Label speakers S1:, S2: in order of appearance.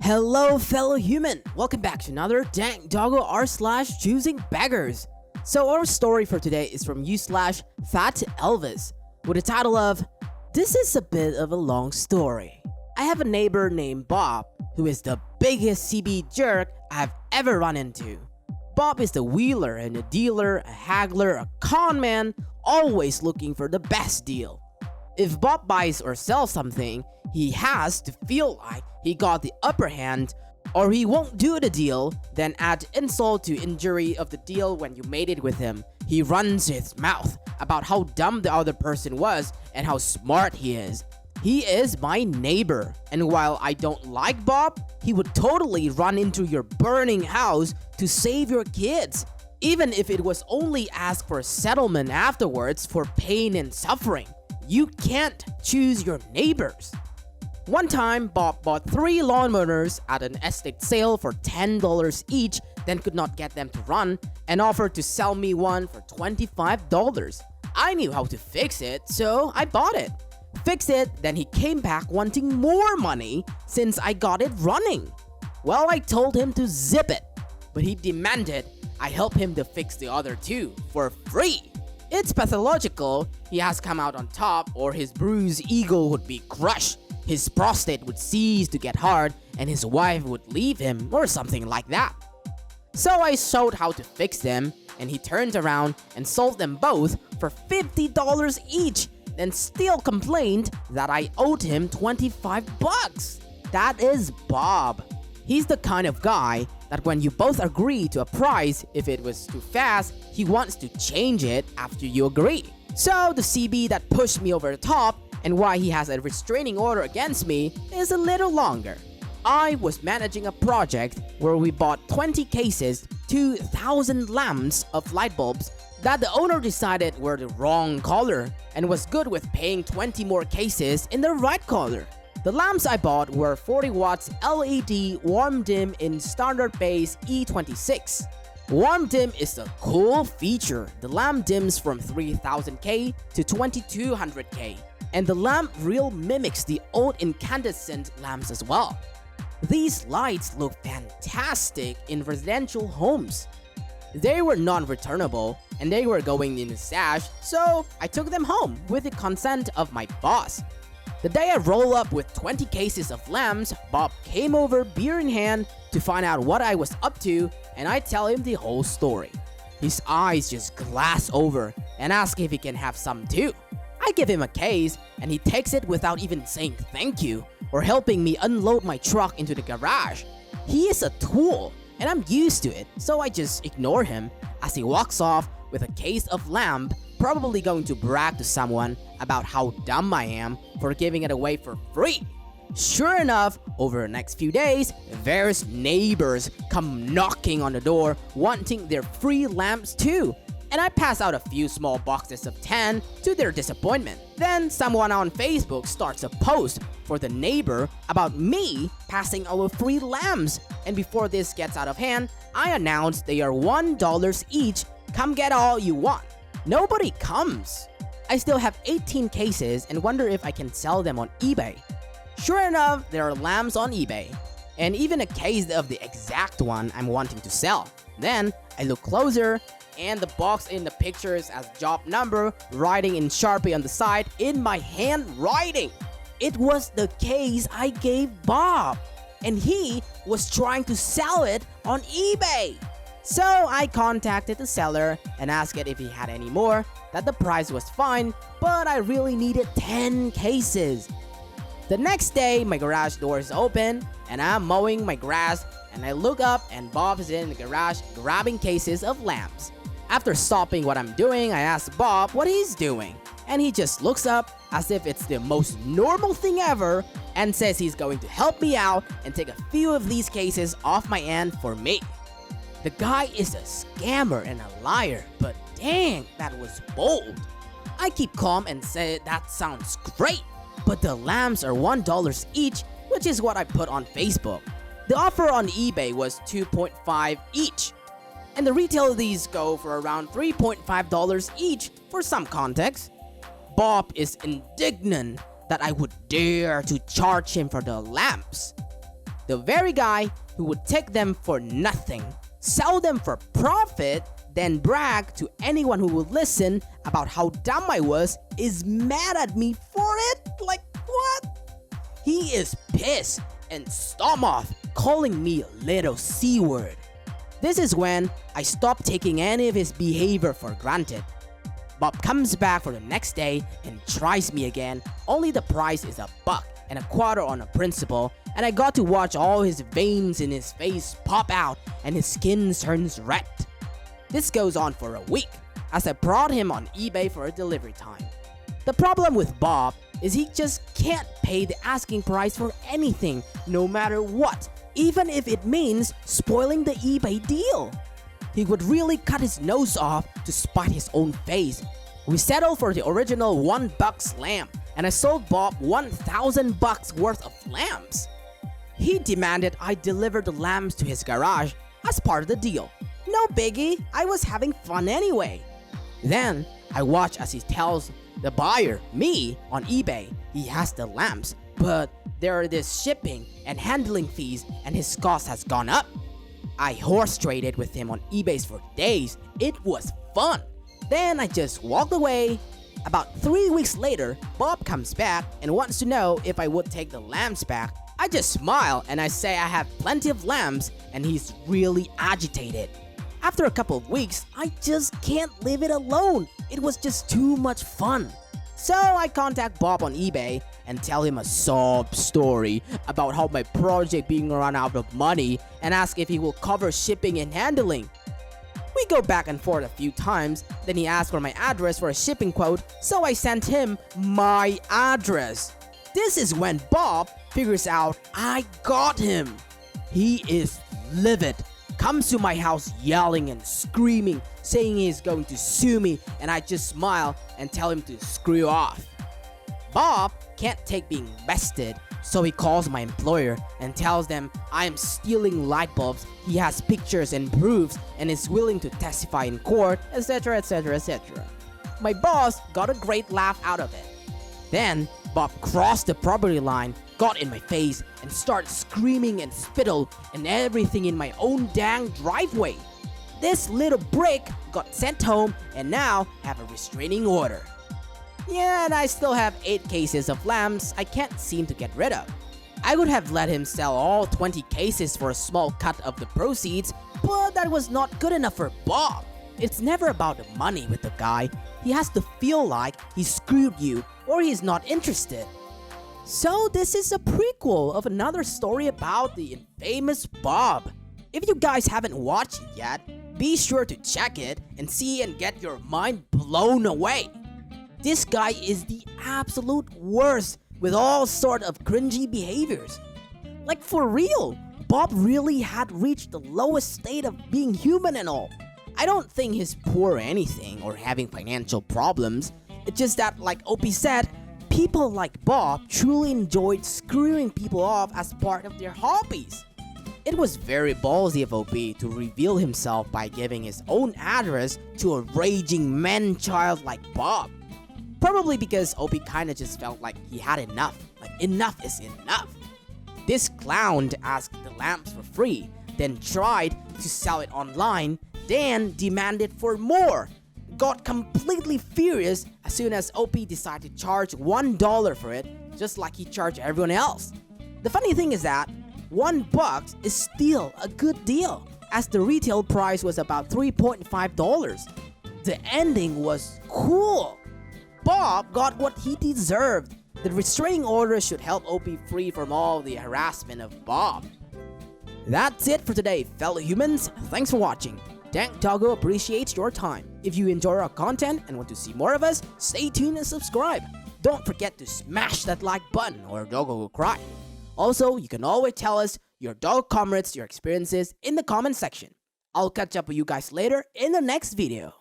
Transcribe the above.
S1: Hello, fellow human! Welcome back to another Dank Doggo r/ChoosingBeggars. So our story for today is from u/Fat Elvis with the title of This is a bit of a long story. I have a neighbor named Bob who is the biggest CB jerk I've ever run into. Bob is the wheeler and a dealer, a haggler, a con man, always looking for the best deal. If Bob buys or sells something, he has to feel like he got the upper hand or he won't do the deal. Then add insult to injury of the deal when you made it with him. He runs his mouth about how dumb the other person was and how smart he is. He is my neighbor, and while I don't like Bob, he would totally run into your burning house to save your kids, even if it was only ask for a settlement afterwards for pain and suffering. You can't choose your neighbors. One time, Bob bought 3 lawnmowers at an estate sale for $10 each, then could not get them to run, and offered to sell me one for $25. I knew how to fix it, so I bought it. Fixed it, then he came back wanting more money since I got it running. Well, I told him to zip it, but he demanded I help him to fix the other 2 for free. It's pathological. He has come out on top, or his bruised ego would be crushed. His prostate would cease to get hard, and his wife would leave him, or something like that. So I showed how to fix them, and he turned around and sold them both for $50 each, then still complained that I owed him $25. That is Bob. He's the kind of guy that when you both agree to a price, if it was too fast, he wants to change it after you agree. So the CB that pushed me over the top and why he has a restraining order against me is a little longer. I was managing a project where we bought 20 cases, 2,000 lamps of light bulbs that the owner decided were the wrong color and was good with paying 20 more cases in the right color. The lamps I bought were 40 watts LED warm dim in standard base E26. Warm dim is a cool feature. The lamp dims from 3000K to 2200K, and the lamp reel mimics the old incandescent lamps as well. These lights look fantastic in residential homes. They were non-returnable and they were going in the stash, so I took them home with the consent of my boss. The day I roll up with 20 cases of lamps, Bob came over beer in hand to find out what I was up to, and I tell him the whole story. His eyes just glass over and ask if he can have some too. I give him a case and he takes it without even saying thank you or helping me unload my truck into the garage. He is a tool and I'm used to it, so I just ignore him as he walks off with a case of lamp, probably going to brag to someone about how dumb I am for giving it away for free. Sure enough, over the next few days, various neighbors come knocking on the door wanting their free lamps too, and I pass out a few small boxes of 10 to their disappointment. Then someone on Facebook starts a post for the neighbor about me passing out free lamps, and before this gets out of hand, I announce they are $1 each. Come get all you want. Nobody comes. I still have 18 cases and wonder if I can sell them on eBay. Sure enough, there are lamps on eBay, and even a case of the exact one I'm wanting to sell. Then I look closer, and the box in the pictures as job number, writing in Sharpie on the side in my handwriting. It was the case I gave Bob, and he was trying to sell it on eBay. So I contacted the seller and asked if he had any more, that the price was fine, but I really needed 10 cases. The next day, my garage door is open and I'm mowing my grass, and I look up and Bob is in the garage grabbing cases of lamps. After stopping what I'm doing, I ask Bob what he's doing, and he just looks up as if it's the most normal thing ever and says he's going to help me out and take a few of these cases off my end for me. The guy is a scammer and a liar, but dang, that was bold. I keep calm and say that sounds great, but the lamps are $1 each, which is what I put on Facebook. The offer on eBay was $2.5 each, and the retail of these go for around $3.5 each for some context. Bob is indignant that I would dare to charge him for the lamps. The very guy who would take them for nothing, sell them for profit, then brag to anyone who would listen about how dumb I was is mad at me for it? Like what? He is pissed and storm off, calling me a little C-word. This is when I stop taking any of his behavior for granted. Bob comes back for the next day and tries me again, only the price is $1.25 on a principal, and I got to watch all his veins in his face pop out and his skin turns red. This goes on for a week, as I brought him on eBay for a delivery time. The problem with Bob is he just can't pay the asking price for anything, no matter what, even if it means spoiling the eBay deal. He would really cut his nose off to spite his own face. We settled for the original $1 lamb, and I sold Bob $1,000 worth of lambs. He demanded I deliver the lambs to his garage as part of the deal. No biggie, I was having fun anyway. Then, I watch as he tells the buyer, me, on eBay, he has the lambs, but there are this shipping and handling fees and his cost has gone up. I horse traded with him on eBay for days. It was fun. Then I just walked away. About 3 weeks later, Bob comes back and wants to know if I would take the lambs back. I just smile and I say I have plenty of lambs, and he's really agitated. After a couple of weeks, I just can't leave it alone. It was just too much fun. So I contact Bob on eBay and tell him a sob story about how my project being run out of money and ask if he will cover shipping and handling. We go back and forth a few times, then he asked for my address for a shipping quote, so I sent him my address. This is when Bob figures out I got him. He is livid, comes to my house yelling and screaming, saying he is going to sue me, and I just smile and tell him to screw off. Bob can't take being bested, so he calls my employer and tells them I am stealing light bulbs, he has pictures and proofs, and is willing to testify in court, etc, etc, etc. My boss got a great laugh out of it. Then, Bob crossed the property line, got in my face, and started screaming and spittle and everything in my own dang driveway. This little brick got sent home and now have a restraining order. Yeah, and I still have 8 cases of lambs I can't seem to get rid of. I would have let him sell all 20 cases for a small cut of the proceeds, but that was not good enough for Bob. It's never about the money with the guy. He has to feel like he screwed you or he's not interested. So this is a prequel of another story about the infamous Bob. If you guys haven't watched it yet, be sure to check it and see and get your mind blown away. This guy is the absolute worst with all sort of cringy behaviors. Like for real, Bob really had reached the lowest state of being human and all. I don't think he's poor or anything or having financial problems. It's just that, like OP said, people like Bob truly enjoyed screwing people off as part of their hobbies. It was very ballsy of OP to reveal himself by giving his own address to a raging man-child like Bob. Probably because OP kinda just felt like he had enough. Like enough is enough. This clown asked the lamps for free, then tried to sell it online, then demanded for more. Got completely furious as soon as OP decided to charge $1 for it, just like he charged everyone else. The funny thing is that $1 is still a good deal, as the retail price was about $3.5. The ending was cool. Bob got what he deserved. The restraining order should help OP free from all the harassment of Bob. That's it for today, fellow humans. Thanks for watching. Dank Doggo appreciates your time. If you enjoy our content and want to see more of us, stay tuned and subscribe. Don't forget to smash that like button or Doggo will cry. Also, you can always tell us your dog comments, your experiences in the comment section. I'll catch up with you guys later in the next video.